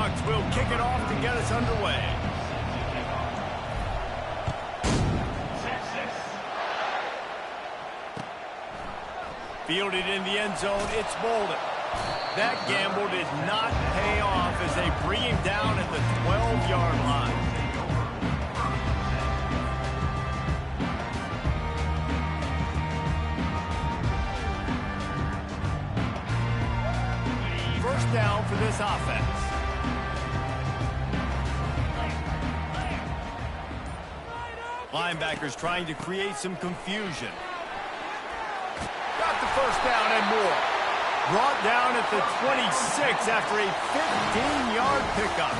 Seahawks will kick it off to get us underway. Fielded in the end zone, it's Bolden. That gamble did not pay off as they bring him down at the 12-yard line. First down for this offense. Linebackers trying to create some confusion. Got the first down and more. Brought down at the 26 after a 15-yard pickup.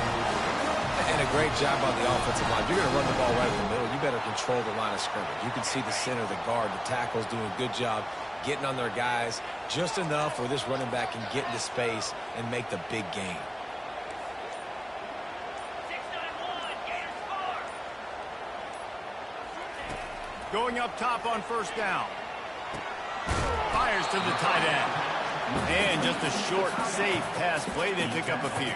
And a great job on the offensive line. You're going to run the ball right in the middle. You better control the line of scrimmage. You can see the center, the guard, the tackles doing a good job getting on their guys just enough where this running back can get into space and make the big gain. Going up top on first down. Fires to the tight end. And just a short, safe pass play. They pick up a few.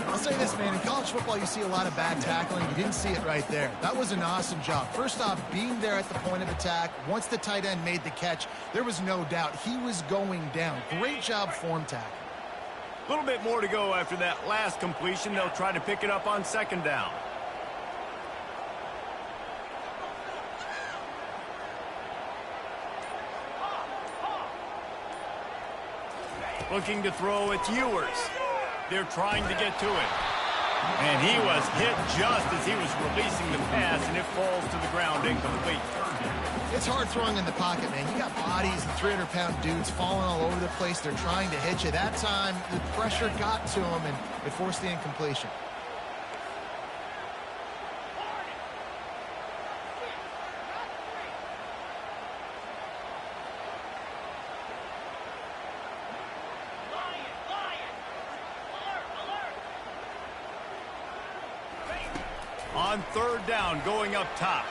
I'll say this, man. In college football, you see a lot of bad tackling. You didn't see it right there. That was an awesome job. First off, being there at the point of attack. Once the tight end made the catch, there was no doubt he was going down. Great job form tackle. A little bit more to go after that last completion. They'll try to pick it up on second down. Looking to throw, it's Ewers. They're trying to get to it. And he was hit just as he was releasing the pass, and it falls to the ground incomplete. It's hard throwing in the pocket, man. You got bodies and 300-pound dudes falling all over the place. They're trying to hit you. That time, the pressure got to him, and it forced the incompletion. On third down, going up top.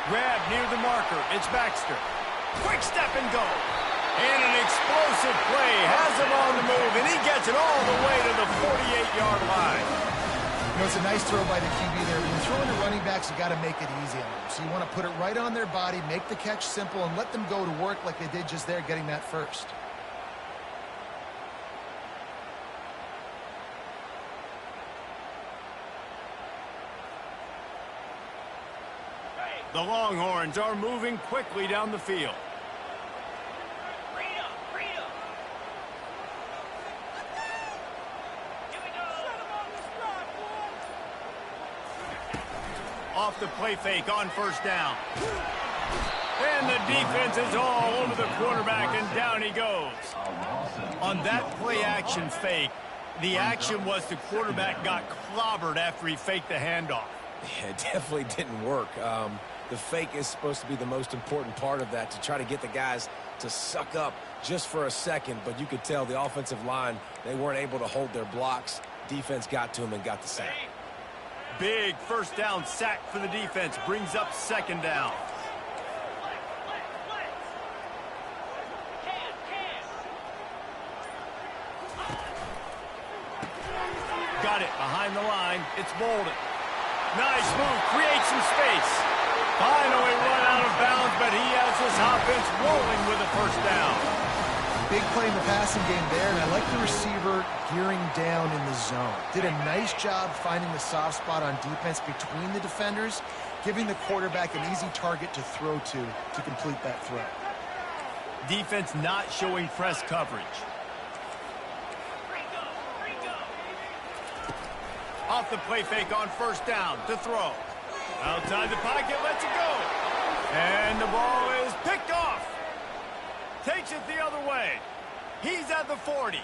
Grab near the marker. It's Baxter. Quick step and go. And an explosive play. Has him on the move, and he gets it all the way to the 48-yard line. You know, it's a nice throw by the QB there. When you're throwing to running backs, you got to make it easy on them. So you want to put it right on their body, make the catch simple, and let them go to work like they did just there, getting that first. The Longhorns are moving quickly down the field. Off the play fake on first down. And the defense is all over the quarterback, and down he goes. On that play action fake, the action was the quarterback got clobbered after he faked the handoff. Yeah, it definitely didn't work. The fake is supposed to be the most important part of that, to try to get the guys to suck up just for a second. But you could tell the offensive line, they weren't able to hold their blocks. Defense got to them and got the sack. Big first down sack for the defense. Brings up second down. Got it behind the line. It's Bolden. Nice move. Creates some space. Finally run out of bounds, but he has his offense rolling with a first down. Big play in the passing game there, and I like the receiver gearing down in the zone. Did a nice job finding the soft spot on defense between the defenders, giving the quarterback an easy target to throw to complete that throw. Defense not showing press coverage. Off the play fake on first down to throw. Outside the pocket, lets it go. And the ball is picked off. Takes it the other way. He's at the 40.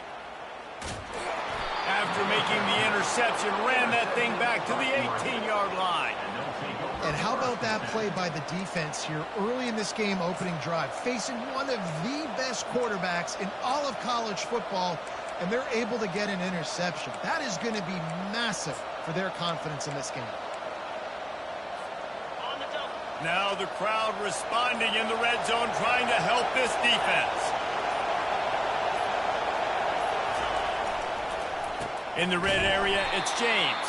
After making the interception, ran that thing back to the 18-yard line. And how about that play by the defense here early in this game opening drive, facing one of the best quarterbacks in all of college football, and they're able to get an interception. That is going to be massive for their confidence in this game. Now the crowd responding in the red zone, trying to help this defense. In the red area, it's James.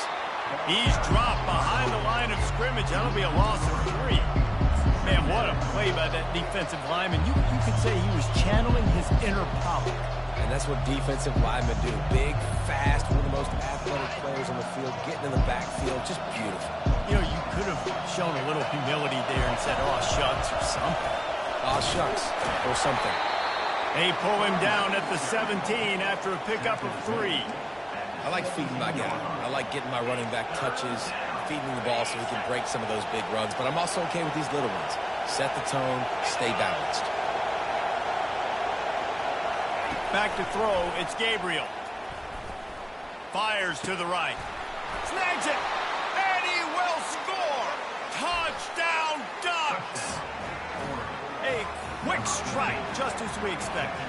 He's dropped behind the line of scrimmage. That'll be a loss of 3. Man, what a play by that defensive lineman. You could say he was channeling his inner Pollard. And that's what defensive linemen do. Big, fast, one of the most athletic players on the field, getting in the backfield, just beautiful. You know, you could have shown a little humility there and said, oh, shucks, or something. Oh, shucks, or something. They pull him down at the 17 after a pickup of 3. I like feeding my guy. I like getting my running back touches, feeding the ball so he can break some of those big runs. But I'm also okay with these little ones. Set the tone, stay balanced. Back to throw, it's Gabriel. Fires to the right. Snags it, and he will score! Touchdown, Ducks! A quick strike, just as we expected.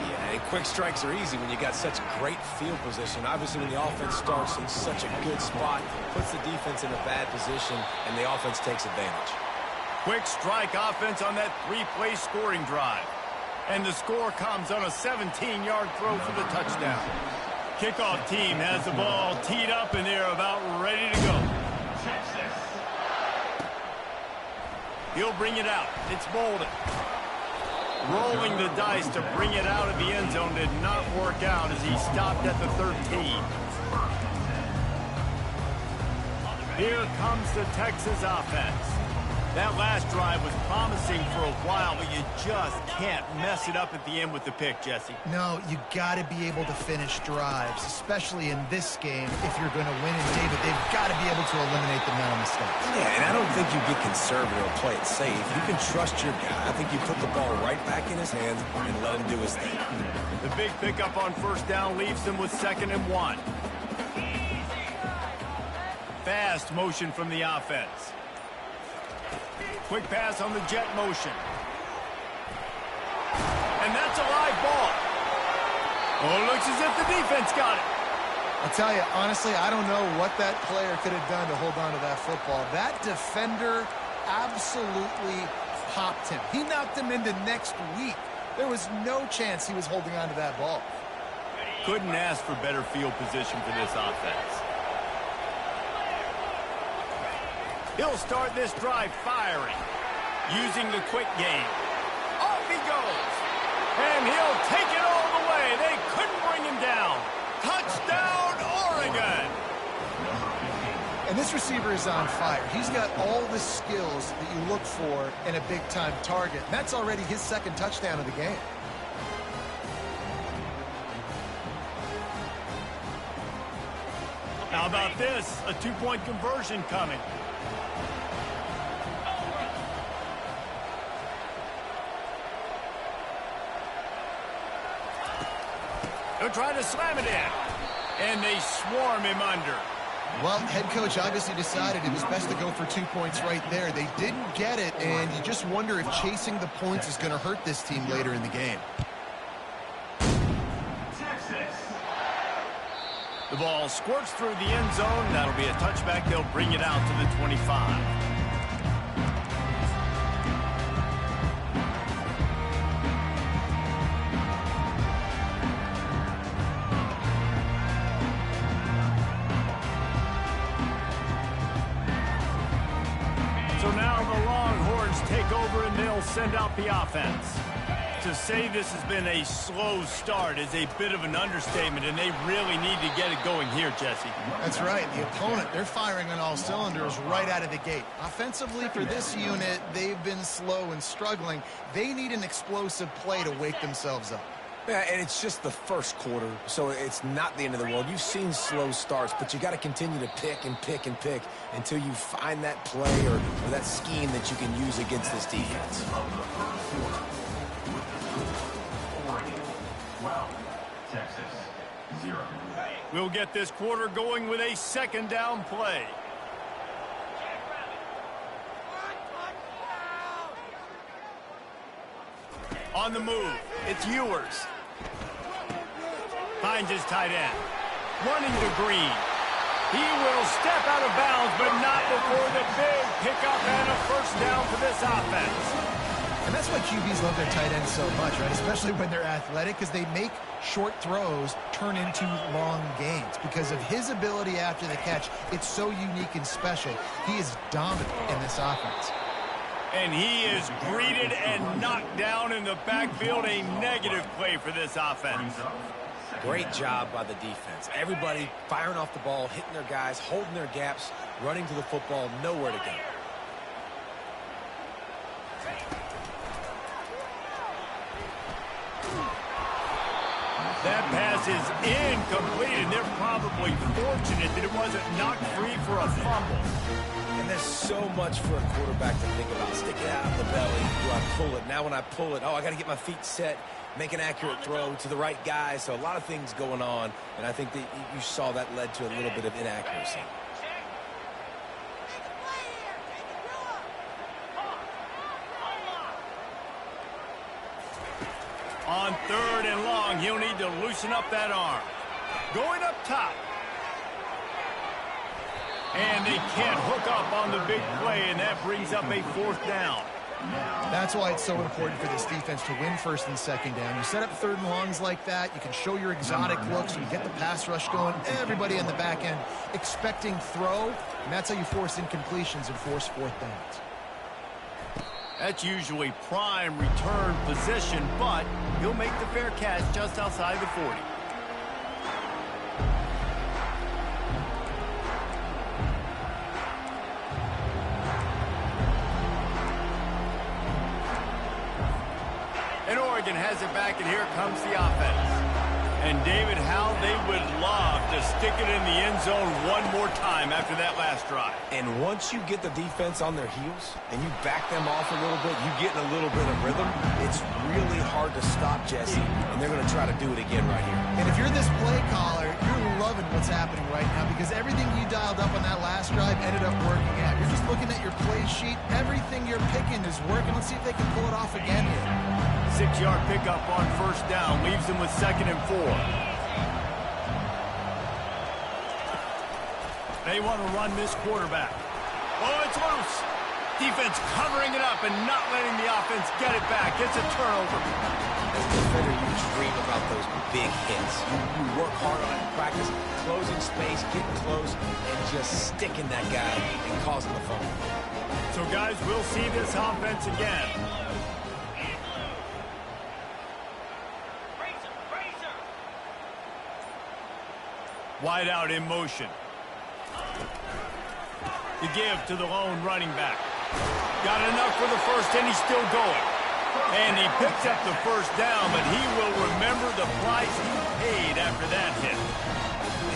Yeah, and quick strikes are easy when you got such great field position. Obviously, when the offense starts in such a good spot, puts the defense in a bad position, and the offense takes advantage. Quick strike offense on that 3-play scoring drive. And the score comes on a 17-yard throw for the touchdown. Kickoff team has the ball teed up, and they're about ready to go. He'll bring it out. It's Bolden. Rolling the dice to bring it out of the end zone did not work out as he stopped at the 13. Here comes the Texas offense. That last drive was promising for a while, but you just can't mess it up at the end with the pick, Jesse. No, you got to be able to finish drives, especially in this game. If you're going to win, and David, they've got to be able to eliminate the mental mistakes. Yeah, and I don't think you get conservative or play it safe. You can trust your guy. I think you put the ball right back in his hands and let him do his thing. The big pickup on first down leaves them with 2nd and 1. Fast motion from the offense. Quick pass on the jet motion. And that's a live ball. Oh, it looks as if the defense got it. I'll tell you, honestly, I don't know what that player could have done to hold on to that football. That defender absolutely popped him. He knocked him into next week. There was no chance he was holding on to that ball. Couldn't ask for better field position for this offense. He'll start this drive firing, using the quick game. Off he goes, and he'll take it all the way. They couldn't bring him down. Touchdown, Oregon! And this receiver is on fire. He's got all the skills that you look for in a big-time target. That's already his 2nd touchdown of the game. How about this? A 2-point conversion coming. They'll try to slam it in. And they swarm him under. Well, head coach obviously decided it was best to go for 2 points right there. They didn't get it, and you just wonder if chasing the points is going to hurt this team later in the game. The ball squirts through the end zone. That'll be a touchback. They'll bring it out to the 25. So now the Longhorns take over and they'll send out the offense. To say this has been a slow start is a bit of an understatement, and they really need to get it going here, Jesse. That's right. The opponent, they're firing on all cylinders right out of the gate. Offensively, for this unit, they've been slow and struggling. They need an explosive play to wake themselves up. Yeah, and it's just the first quarter, so it's not the end of the world. You've seen slow starts, but you got to continue to pick and pick and pick until you find that play or that scheme that you can use against this defense. Texas, 0. We'll get this quarter going with a 2nd down play. On the move, it's Ewers. Finds his tight end. Running to Green. He will step out of bounds, but not before the big pickup and a 1st down for this offense. And that's why QBs love their tight ends so much, right? Especially when they're athletic, because they make short throws turn into long gains. Because of his ability after the catch, it's so unique and special. He is dominant in this offense. And he is greeted and knocked down in the backfield. A negative play for this offense. Great job by the defense. Everybody firing off the ball, hitting their guys, holding their gaps, running to the football, nowhere to go. That pass is incomplete, and they're probably fortunate that it wasn't knocked free for a fumble. And there's so much for a quarterback to think about. Stick it out of the belly. Do I pull it? Now when I pull it, I got to get my feet set, make an accurate throw to the right guy. So a lot of things going on, and I think that you saw that led to a little bit of inaccuracy. On 3rd and long, he'll need to loosen up that arm. Going up top. And they can't hook up on the big play, and that brings up a 4th down. That's why it's so important for this defense to win 1st and 2nd down. You set up 3rd and longs like that, you can show your exotic looks, you get the pass rush going, everybody in the back end expecting throw, and that's how you force incompletions and force 4th downs. That's usually prime return position, but he'll make the fair catch just outside the 40. And Oregon has it back, and here comes the offense. And David, how they would love to stick it in the end zone one more time after that last drive. And once you get the defense on their heels and you back them off a little bit, you get in a little bit of rhythm, it's really hard to stop Jesse, and they're going to try to do it again right here. And if you're this play caller, you're loving what's happening right now because everything you dialed up on that last drive ended up working out. You're just looking at your play sheet. Everything you're picking is working. Let's see if they can pull it off again here. 6-yard pickup on 1st down. Leaves them with 2nd and 4. They want to run this quarterback. Oh, it's loose. Defense covering it up and not letting the offense get it back. It's a turnover. As a defender, you dream about those big hits. You work hard on it in practice, closing space, getting close, and just sticking that guy and causing the fumble. So, guys, we'll see this offense again. Wide out in motion. To give to the lone running back. Got enough for the 1st, and he's still going. And he picks up the 1st down, but he will remember the price he paid after that hit.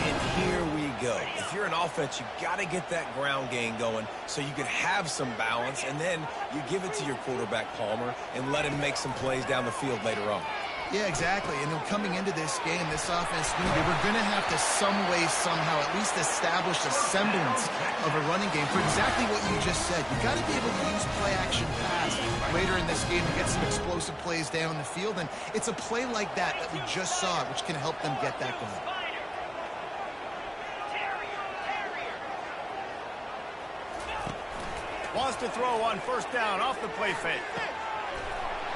And here we go. If you're an offense, you got to get that ground game going so you can have some balance, and then you give it to your quarterback, Palmer, and let him make some plays down the field later on. Yeah, exactly. And then coming into this game, this offense knew they were going to have to some way, somehow, at least establish a semblance of a running game for exactly what you just said. You got to be able to use play-action pass later in this game to get some explosive plays down the field. And it's a play like that that we just saw, which can help them get that going. Wants to throw on 1st down off the play fake.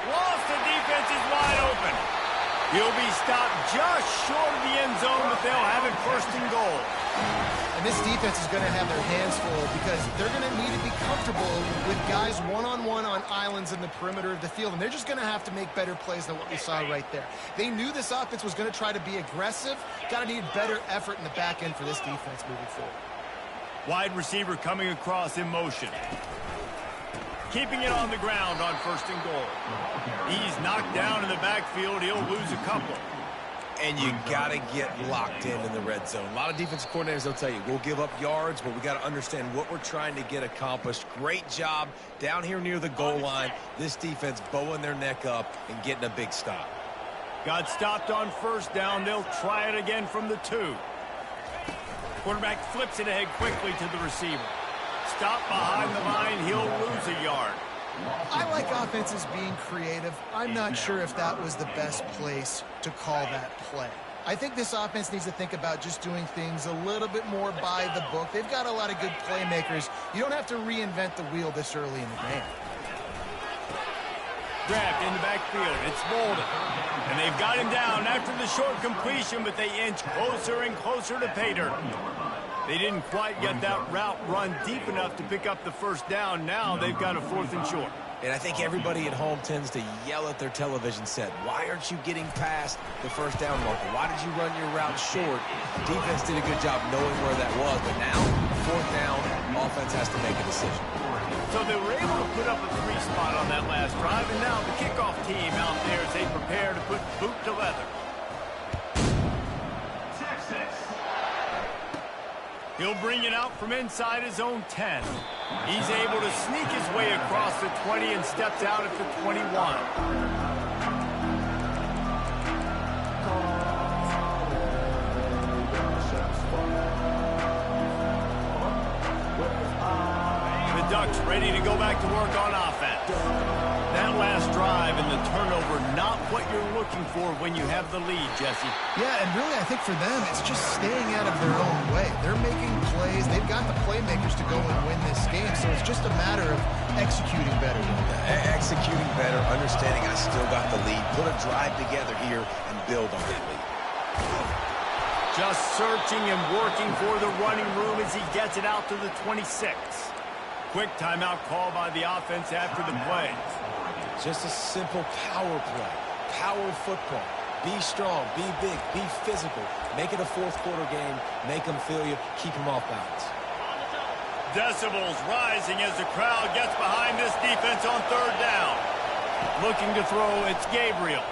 Lost, the defense is wide open. He'll be stopped just short of the end zone, but they'll have it 1st and goal. And this defense is going to have their hands full because they're going to need to be comfortable with guys one-on-one on islands in the perimeter of the field, and they're just going to have to make better plays than what we saw right there. They knew this offense was going to try to be aggressive. Got to need better effort in the back end for this defense moving forward. Wide receiver coming across in motion. Keeping it on the ground on 1st and goal. He's knocked down in the backfield. He'll lose a couple. And you got to get locked in the red zone. A lot of defensive coordinators, they'll tell you, we'll give up yards, but we got to understand what we're trying to get accomplished. Great job down here near the goal line. This defense bowing their neck up and getting a big stop. Got stopped on 1st down. They'll try it again from the 2. Quarterback flips it ahead quickly to the receiver. Stop behind the line, he'll lose a yard. I like offenses being creative. I'm not sure if that was the best place to call that play. I think this offense needs to think about just doing things a little bit more by the book. They've got a lot of good playmakers. You don't have to reinvent the wheel this early in the game. Grabbed in the backfield. It's Bolden. And they've got him down after the short completion, but they inch closer and closer to pay dirt. They didn't quite get that route run deep enough to pick up the first down. Now they've got a 4th and short. And I think everybody at home tends to yell at their television set. Why aren't you getting past the first down marker? Why did you run your route short? Defense did a good job knowing where that was. But now, 4th down, offense has to make a decision. So they were able to put up a 3 spot on that last drive. And now the kickoff team out there as they prepare to put boot to leather. He'll bring it out from inside his own 10. He's able to sneak his way across the 20 and steps out at the 21. The Ducks ready to go back to work on offense. That last drive and the turnover, not what you're looking for when you have the lead, Jesse. Yeah, and really I think for them it's just staying out of their own way. They're making plays. They've got the playmakers to go and win this game, so it's just a matter of executing better. Executing better, understanding I still got the lead. Put a drive together here and build on that lead. Just searching and working for the running room as he gets it out to the 26. Quick timeout call by the offense after the play. Just a simple power play. Power football. Be strong, be big, be physical. Make it a 4th quarter game. Make them feel you. Keep them off balance. Decibels rising as the crowd gets behind this defense on 3rd down. Looking to throw, it's Gabriel.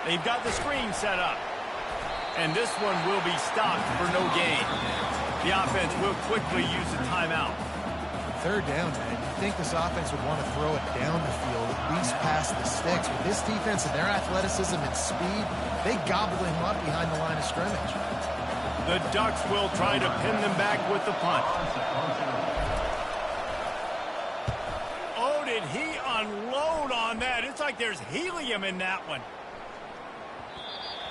They've got the screen set up. And this one will be stopped for no gain. The offense will quickly use a timeout. 3rd down, man. You'd think this offense would want to throw it down the field, at least past the sticks. With this defense and their athleticism and speed, they gobble him up behind the line of scrimmage. The Ducks will try to pin them back with the punt. Oh, did he unload on that? It's like there's helium in that one.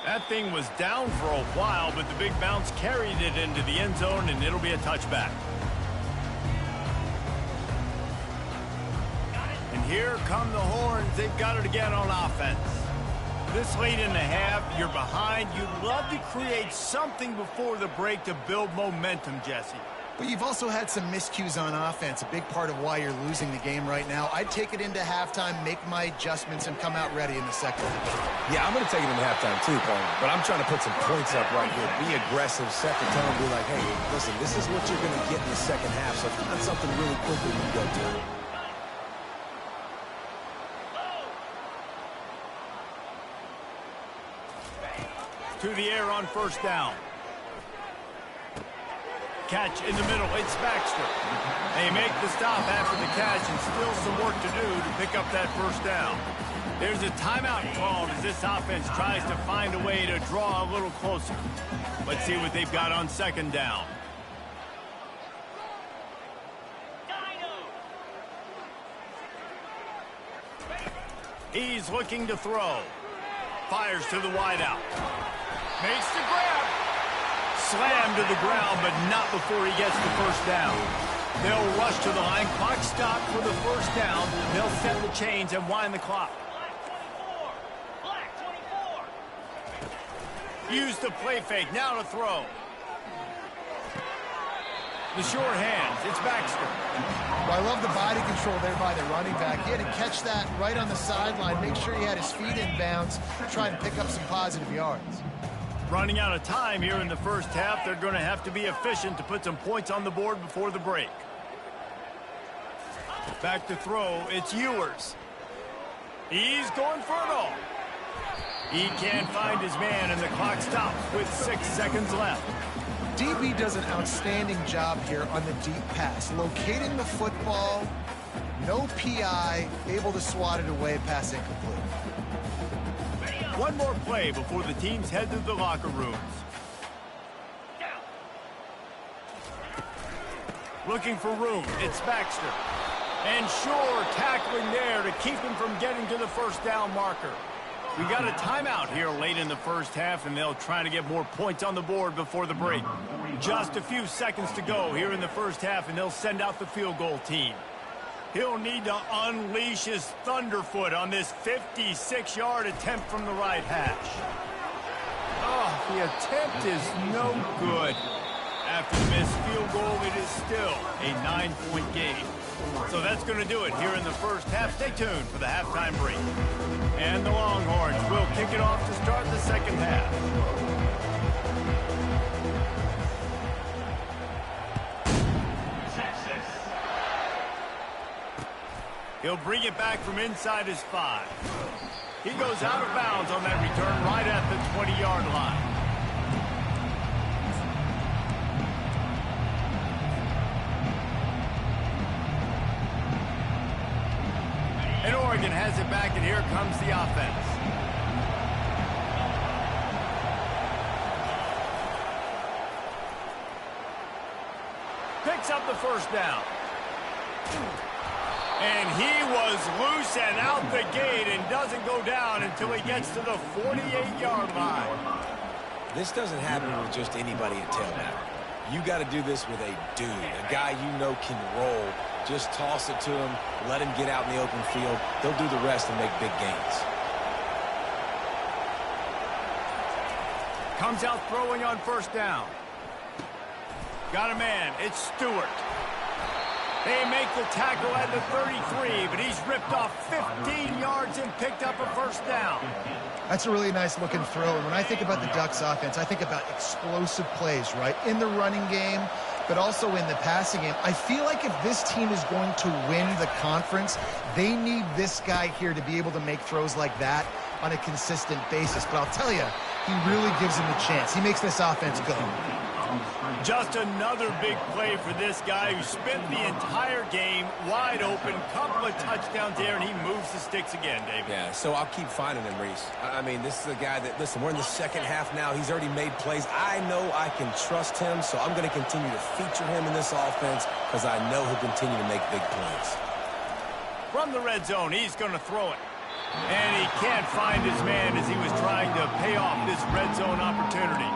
That thing was down for a while, but the big bounce carried it into the end zone, and it'll be a touchback. And here come the horns. They've got it again on offense. This late in the half, you're behind. You'd love to create something before the break to build momentum, Jesse. But you've also had some miscues on offense, a big part of why you're losing the game right now. I'd take it into halftime, make my adjustments, and come out ready in the second. Yeah, I'm going to take it into halftime too, Paul. But I'm trying to put some points up right here. Be aggressive, set the tone, be like, hey, listen, this is what you're going to get in the second half. So find something really quickly you go to. To the air on 1st down. Catch in the middle. It's Baxter. They make the stop after the catch and still some work to do to pick up that 1st down. There's a timeout called as this offense tries to find a way to draw a little closer. Let's see what they've got on 2nd down. He's looking to throw. Fires to the wideout. Makes the grab. Slammed to the ground, but not before he gets the 1st down. They'll rush to the line. Clock stopped for the 1st down. They'll set the chains and wind the clock. Black 24. Use the play fake. Now to throw. The short hands. It's Baxter. Well, I love the body control there by the running back. He had to catch that right on the sideline, make sure he had his feet in bounds, try and pick up some positive yards. Running out of time here in the 1st half. They're going to have to be efficient to put some points on the board before the break. Back to throw. It's Ewers. He's going for it all. He can't find his man, and the clock stops with 6 seconds left. DB does an outstanding job here on the deep pass, locating the football, no PI, able to swat it away, pass incomplete. One more play before the teams head to the locker rooms. Looking for room, it's Baxter. And sure, tackling there to keep him from getting to the 1st down marker. We got a timeout here late in the 1st half, and they'll try to get more points on the board before the break. Just a few seconds to go here in the 1st half, and they'll send out the field goal team. He'll need to unleash his thunderfoot on this 56-yard attempt from the right hash. Oh, the attempt is no good. After the missed field goal, it is still a 9-point game. So that's going to do it here in the first half. Stay tuned for the halftime break. And the Longhorns will kick it off to start the second half. He'll bring it back from inside his 5. He goes out of bounds on that return right at the 20-yard line. And Oregon has it back, and here comes the offense. Picks up the first down. And he was loose and out the gate and doesn't go down until he gets to the 48-yard line. This doesn't happen with just anybody at tailback. You got to do this with a dude, a guy you know can roll. Just toss it to him, let him get out in the open field. They'll do the rest and make big gains. Comes out throwing on first down. Got a man. It's Stewart. They make the tackle at the 33, but he's ripped off 15 yards and picked up a first down. That's a really nice looking throw. And when I think about the Ducks offense, I think about explosive plays, right? In the running game, but also in the passing game. I feel like if this team is going to win the conference, they need this guy here to be able to make throws like that on a consistent basis. But I'll tell you, he really gives him a chance. He makes this offense go. Just another big play for this guy who spent the entire game wide open. Couple of touchdowns there, and he moves the sticks again, David. Yeah, so I'll keep finding him, Reese. I mean, this is a guy that, listen, we're in the second half now. He's already made plays. I know I can trust him, so I'm going to continue to feature him in this offense because I know he'll continue to make big plays. From the red zone, he's going to throw it. And he can't find his man as he was trying to pay off this red zone opportunity.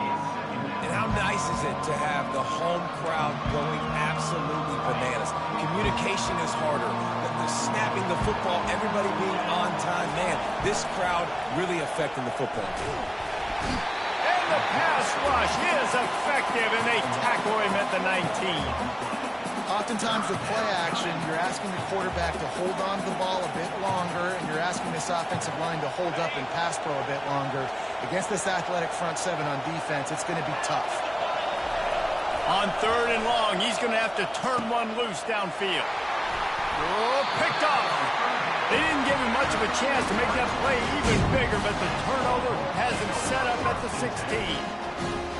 And how nice is it to have the home crowd going absolutely bananas? Communication is harder. The snapping the football, everybody being on time. Man, this crowd really affecting the football game. And the pass rush is effective, and they tackle him at the 19. Oftentimes with play action, you're asking the quarterback to hold on to the ball a bit longer, and you're asking this offensive line to hold up and pass pro a bit longer. Against this athletic front seven on defense, it's going to be tough. On 3rd and long, he's going to have to turn one loose downfield. Oh, picked off. They didn't give him much of a chance to make that play even bigger, but the turnover has him set up at the 16.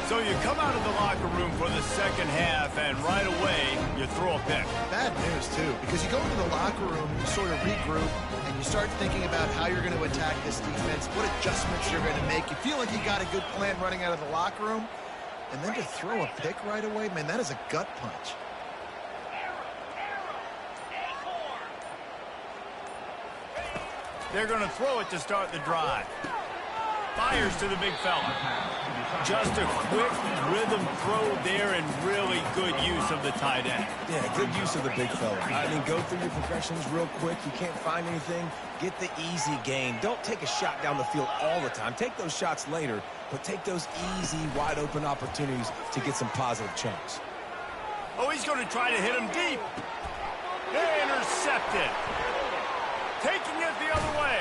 So you come out of the locker room for the second half, and right away, you throw a pick. Bad news, too, because you go into the locker room, you sort of regroup, and you start thinking about how you're going to attack this defense, what adjustments you're going to make. You feel like you got a good plan running out of the locker room, and then to throw a pick right away, man, that is a gut punch. They're going to throw it to start the drive. Fires to the big fella. Just a quick rhythm throw there, and really good use of the tight end. Yeah, good use of the big fella. I mean, go through your progressions real quick. You can't find anything. Get the easy gain. Don't take a shot down the field all the time. Take those shots later, but take those easy, wide-open opportunities to get some positive chunks. Oh, he's going to try to hit him deep. They intercepted. Taking it the other way.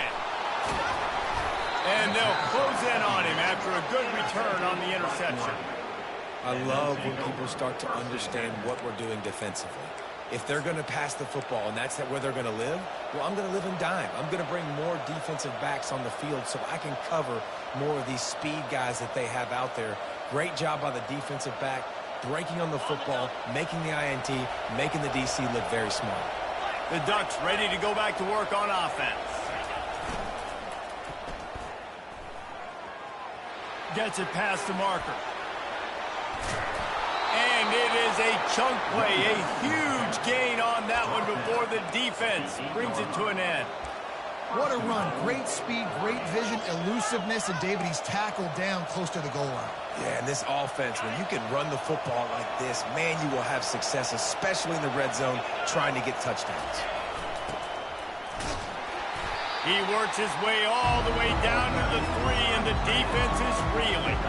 And they'll close in on him after a good return on the interception. I love when people start to understand what we're doing defensively. If they're going to pass the football and that's where they're going to live, well, I'm going to live in dime. I'm going to bring more defensive backs on the field so I can cover more of these speed guys that they have out there. Great job by the defensive back, breaking on the football, making the INT, making the DC look very smart. The Ducks ready to go back to work on offense. Gets it past the marker. And it is a chunk play, a huge gain on that one before the defense brings it to an end. What a run. Great speed, great vision, elusiveness, and David, he's tackled down close to the goal line. Yeah, and this offense, when you can run the football like this, man, you will have success, especially in the red zone, trying to get touchdowns. He works his way all the way down to the 3, and the defense is reeling.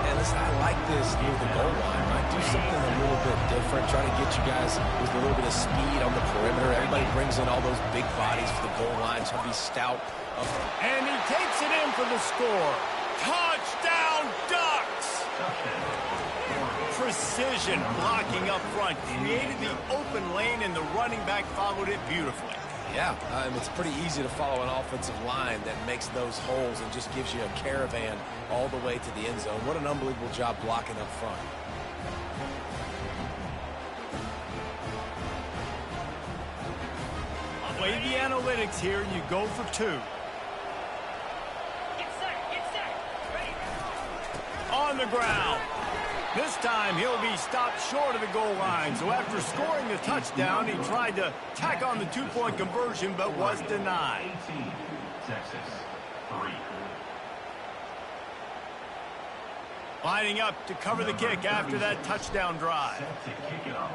And listen, I like this near the goal line. Might do something a little bit different. Try to get you guys with a little bit of speed on the perimeter. Everybody brings in all those big bodies for the goal line. Try to be stout. And he takes it in for the score. Touchdown, Ducks! Precision blocking up front. Created the open lane, and the running back followed it beautifully. Yeah, it's pretty easy to follow an offensive line that makes those holes and just gives you a caravan all the way to the end zone. What an unbelievable job blocking up front. Play the analytics here, and you go for 2. On the ground. This time, he'll be stopped short of the goal line. So after scoring the touchdown, he tried to tack on the 2-point conversion, but was denied. 18, Texas, 3. Lining up to cover the kick after that touchdown drive. Set to kick it off.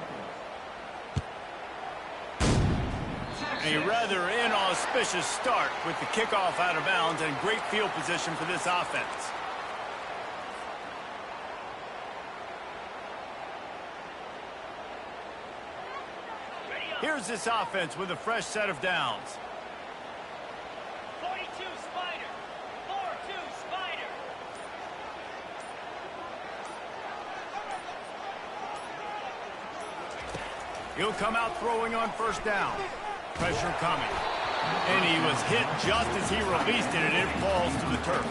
A rather inauspicious start with the kickoff out of bounds, and great field position for this offense. Here's this offense with a fresh set of downs. 42 Spider. 4-2 Spider. He'll come out throwing on first down. Pressure coming. And he was hit just as he released it, and it falls to the turf.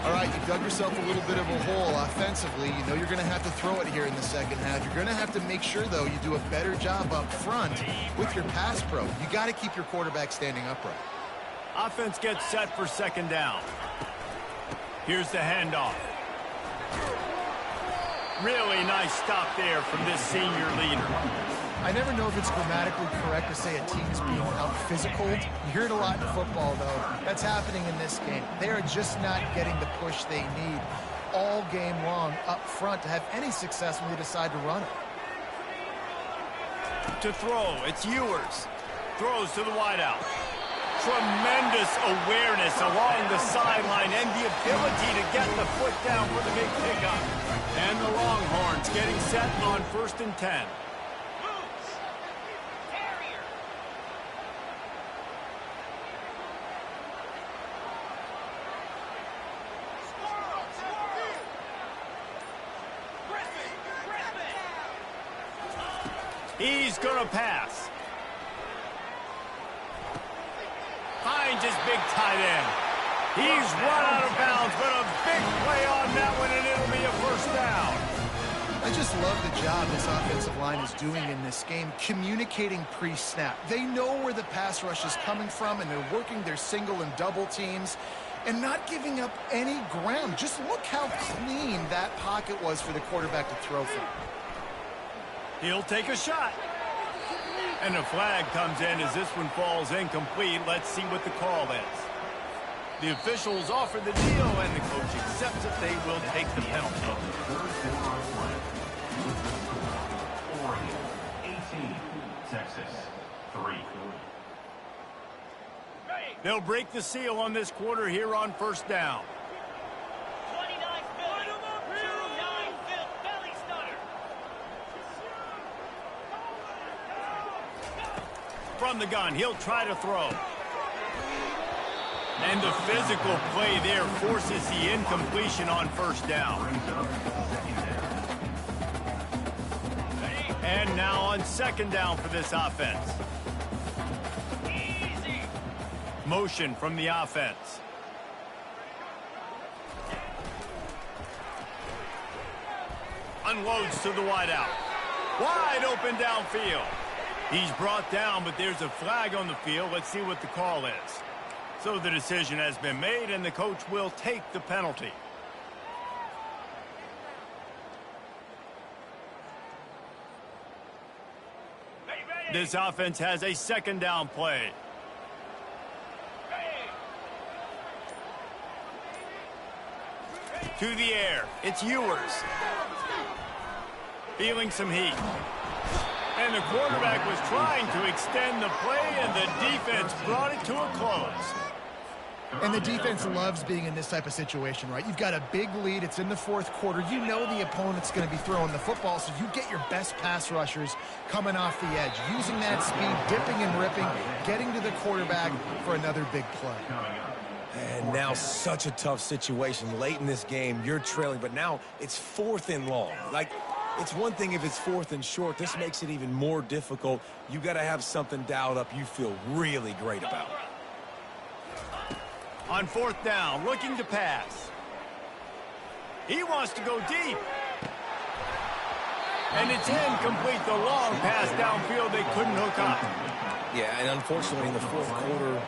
All right, you dug yourself a little bit of a hole offensively. You know you're going to have to throw it here in the second half. You're going to have to make sure, though, you do a better job up front with your pass pro. You got to keep your quarterback standing upright. Offense gets set for second down. Here's the handoff. Really nice stop there from this senior leader. I never know if it's grammatically correct to say a team's being out-physicaled. You hear it a lot in football, though. That's happening in this game. They are just not getting the push they need all game long up front to have any success when they decide to run it. To throw, it's Ewers. Throws to the wideout. Tremendous awareness along the sideline and the ability to get the foot down for the big pickup. And the Longhorns getting set on 1st and 10. He's going to pass. Finds his big tight end. He's run out of bounds, but a big play on that one, and it'll be a first down. I just love the job this offensive line is doing in this game, communicating pre-snap. They know where the pass rush is coming from, and they're working their single and double teams and not giving up any ground. Just look how clean that pocket was for the quarterback to throw from. He'll take a shot. And a flag comes in as this one falls incomplete. Let's see what the call is. The officials offer the deal, and the coach accepts it. They will take the penalty. Oregon, 18, Texas, 3. They'll break the seal on this quarter here on first down. 29 Philly. 2-9 belly stunner. From the gun, he'll try to throw. And the physical play there forces the incompletion on first down. And now on second down for this offense. Easy. Motion from the offense. Unloads to the wideout. Wide open downfield. He's brought down, but there's a flag on the field. Let's see what the call is. So the decision has been made, and the coach will take the penalty. This offense has a second down play. To the air, it's Ewers. Feeling some heat. And the quarterback was trying to extend the play, and the defense brought it to a close. And the defense loves being in this type of situation, right? You've got a big lead. It's in the fourth quarter. You know the opponent's going to be throwing the football, so you get your best pass rushers coming off the edge, using that speed, dipping and ripping, getting to the quarterback for another big play. And now such a tough situation. Late in this game, you're trailing, but now it's 4th and long. Like, it's one thing if it's 4th and short. This makes it even more difficult. You got to have something dialed up you feel really great about. On 4th down, looking to pass. He wants to go deep. And it's incomplete. The long pass downfield, they couldn't hook up. Yeah, and unfortunately in the fourth quarter,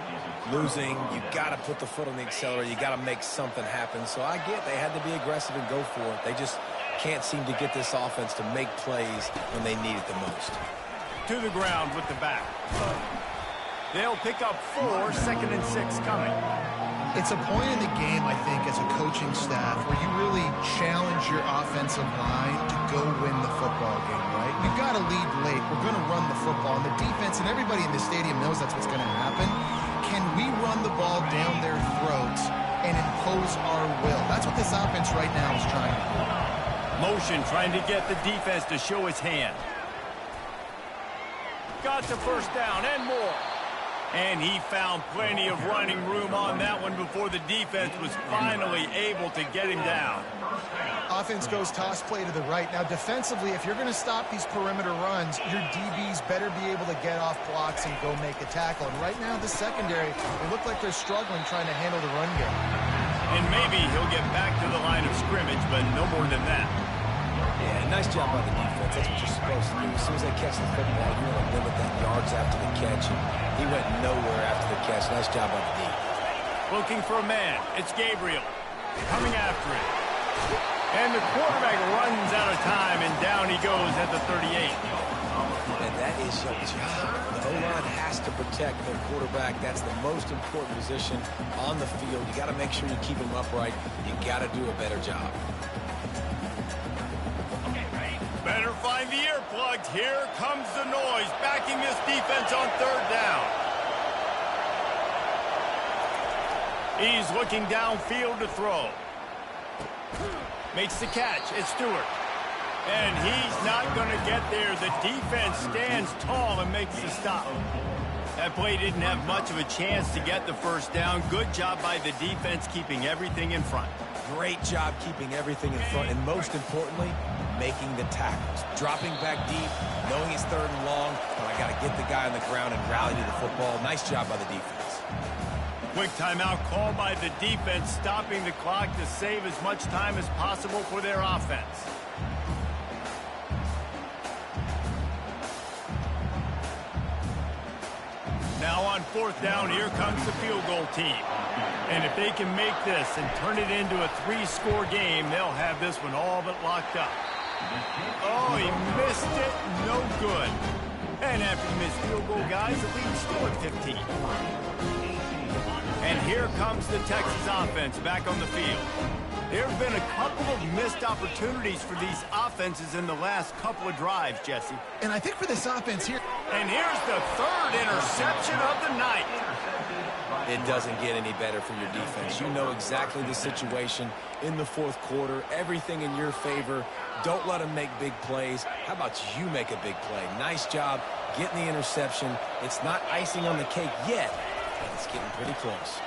losing, you got to put the foot on the accelerator. You got to make something happen. So I get they had to be aggressive and go for it. They just can't seem to get this offense to make plays when they need it the most. To the ground with the back. They'll pick up 4, 2nd and 6 coming. It's a point in the game, I think, as a coaching staff where you really challenge your offensive line to go win the football game, right? You've got to lead late. We're going to run the football. And the defense and everybody in the stadium knows that's what's going to happen. Can we run the ball down their throats and impose our will? That's what this offense right now is trying to do. Motion trying to get the defense to show his hand. Got the 1st down and more. And he found plenty of running room on that one before the defense was finally able to get him down. Offense goes toss play to the right. Now, defensively, if you're going to stop these perimeter runs, your DBs better be able to get off blocks and go make a tackle. And right now, the secondary, they look like they're struggling trying to handle the run game. And maybe he'll get back to the line of scrimmage, but no more than that. Yeah, nice job by the defense. That's what you're supposed to do. As soon as they catch the football, you want to limit that yards after the catch. And he went nowhere after the catch. Nice job by the defense. Looking for a man. It's Gabriel. Coming after it. And the quarterback runs out of time, and down he goes at the 38. And that is your job. The O-line has to protect their quarterback. That's the most important position on the field. You got to make sure you keep him upright. You got to do a better job. Better find the earplugs. Here comes the noise, backing this defense on 3rd down. He's looking downfield to throw. Makes the catch. It's Stewart. And he's not going to get there. The defense stands tall and makes the stop. That play didn't have much of a chance to get the 1st down. Good job by the defense keeping everything in front. Great job keeping everything in front, and most importantly, making the tackles. Dropping back deep, knowing it's 3rd and long, but I got to get the guy on the ground and rally to the football. Nice job by the defense. Quick timeout called by the defense, stopping the clock to save as much time as possible for their offense. Now on 4th down, here comes the field goal team. And if they can make this and turn it into a 3-score game, they'll have this one all but locked up. Oh, he missed it. No good. And after the missed field goal, guys, the lead's still at 15. And here comes the Texas offense back on the field. There have been a couple of missed opportunities for these offenses in the last couple of drives, Jesse. And I think for this offense here... And here's the 3rd interception of the night. It doesn't get any better for your defense. You know exactly the situation in the 4th quarter. Everything in your favor. Don't let them make big plays. How about you make a big play? Nice job getting the interception. It's not icing on the cake yet, but it's getting pretty close.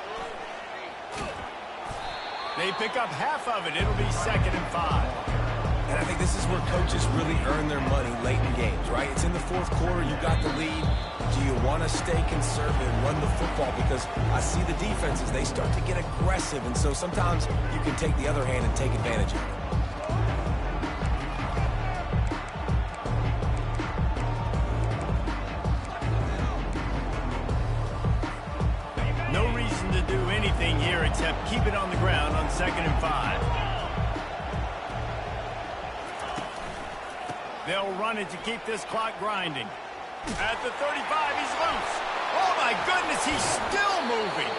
They pick up half of it. It'll be 2nd and 5. And I think this is where coaches really earn their money late in games, right? It's in the 4th quarter. You got the lead. Do you want to stay conservative and run the football? Because I see the defenses, they start to get aggressive. And so sometimes you can take the other hand and take advantage of it. No reason to do anything here except keep it on the ground on 2nd and 5. They'll run it to keep this clock grinding. At the 35, he's loose. Oh, my goodness, he's still moving.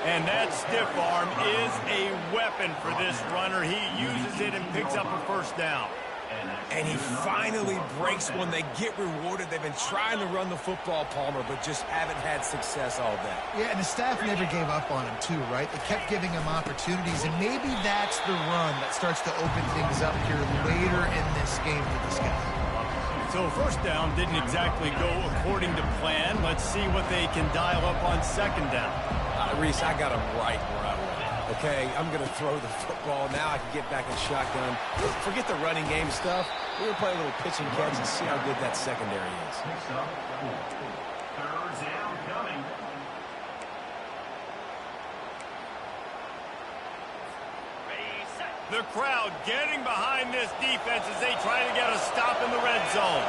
And that stiff arm is a weapon for this runner. He uses it and picks up a 1st down. And he finally breaks one. They get rewarded. They've been trying to run the football, Palmer, but just haven't had success all day. Yeah, and the staff never gave up on him, too, right? They kept giving him opportunities, and maybe that's the run that starts to open things up here later in this game for this guy. So first down didn't exactly go according to plan. Let's see what they can dial up on second down. Reese, I got him right where I want. Okay, I'm going to throw the football. Now I can get back in shotgun. Forget the running game stuff. We're going to play a little pitch and catch and see how good that secondary is. Third down coming. Ready, set. The crowd getting behind this defense as they try to get a stop in the red zone.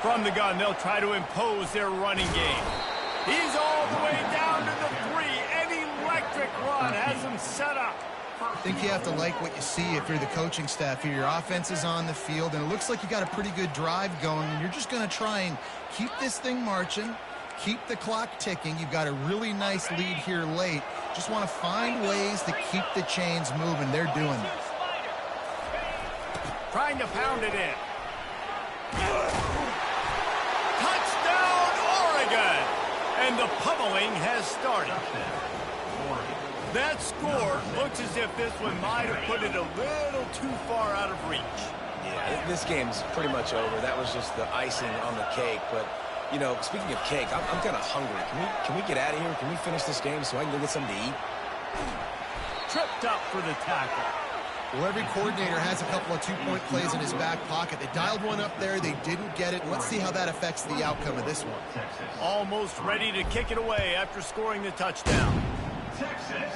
From the gun, they'll try to impose their running game. He's all the way down to the 3. An electric run has him set up. I think you have to like what you see if you're the coaching staff here. Your offense is on the field, and it looks like you got a pretty good drive going, and you're just going to try and keep this thing marching, keep the clock ticking. You've got a really nice lead here late. Just want to find ways to keep the chains moving. They're doing that. Trying to pound it in. Touchdown, Oregon! And the pummeling has started. That score looks as if this one might have put it a little too far out of reach. Yeah, this game's pretty much over. That was just the icing on the cake. But, you know, speaking of cake, I'm kind of hungry. Can we get out of here? Can we finish this game so I can go get something to eat? Tripped up for the tackle. Well, every coordinator has a couple of two-point plays in his back pocket. They dialed one up there. They didn't get it. Let's see how that affects the outcome of this one. Almost ready to kick it away after scoring the touchdown. Texas.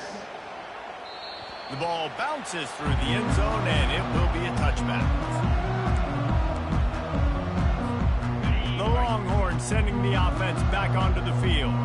The ball bounces through the end zone, and it will be a touchback. The Longhorns sending the offense back onto the field.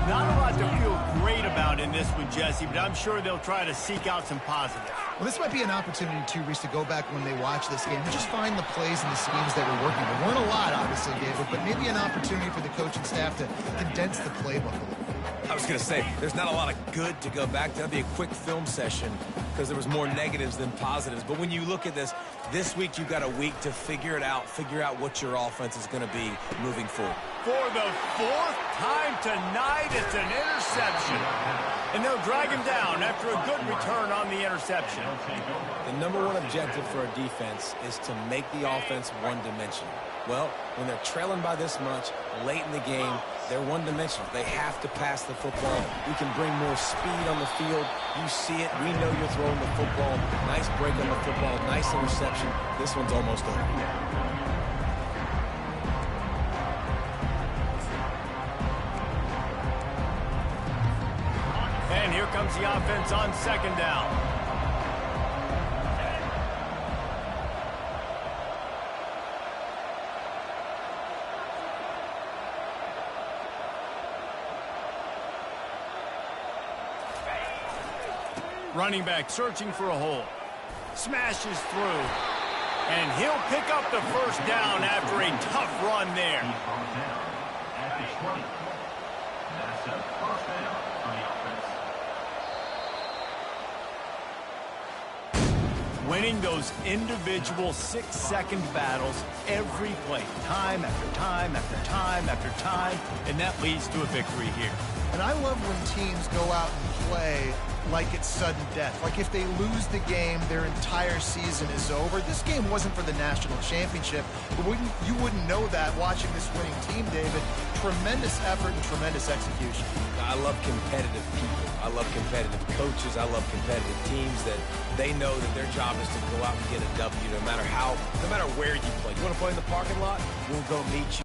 Not a lot to feel great about in this one, Jesse, but I'm sure they'll try to seek out some positives. Well, this might be an opportunity, too, Reese, to go back when they watch this game and just find the plays and the schemes that were working. There weren't a lot, obviously, David, but maybe an opportunity for the coaching staff to condense the playbook a little bit. I was going to say, there's not a lot of good to go back to. That'd be a quick film session because there was more negatives than positives. But when you look at this week you've got a week to figure it out, figure out what your offense is going to be moving forward. For the 4th time tonight, it's an interception. And they'll drag him down after a good return on the interception. The number one objective for a defense is to make the offense one-dimensional. Well, when they're trailing by this much, late in the game, they're one-dimensional. They have to pass the football. We can bring more speed on the field. You see it. We know you're throwing the football. Nice break on the football. Nice interception. This one's almost over. And here comes the offense on second down. Running back searching for a hole. Smashes through. And he'll pick up the first down after a tough run there. He's brought down at the 20. That's a first down for the offense. Winning those individual 6-second battles every play, time after time after time after time, and that leads to a victory here. And I love when teams go out and play like it's sudden death. Like if they lose the game, their entire season is over. This game wasn't for the national championship, but you wouldn't know that watching this winning team, David. Tremendous effort and tremendous execution. I love competitive people. I love competitive coaches. I love competitive teams that they know that their job is to go out and get a W no matter where you play. You want to play in the parking lot? We'll go meet you.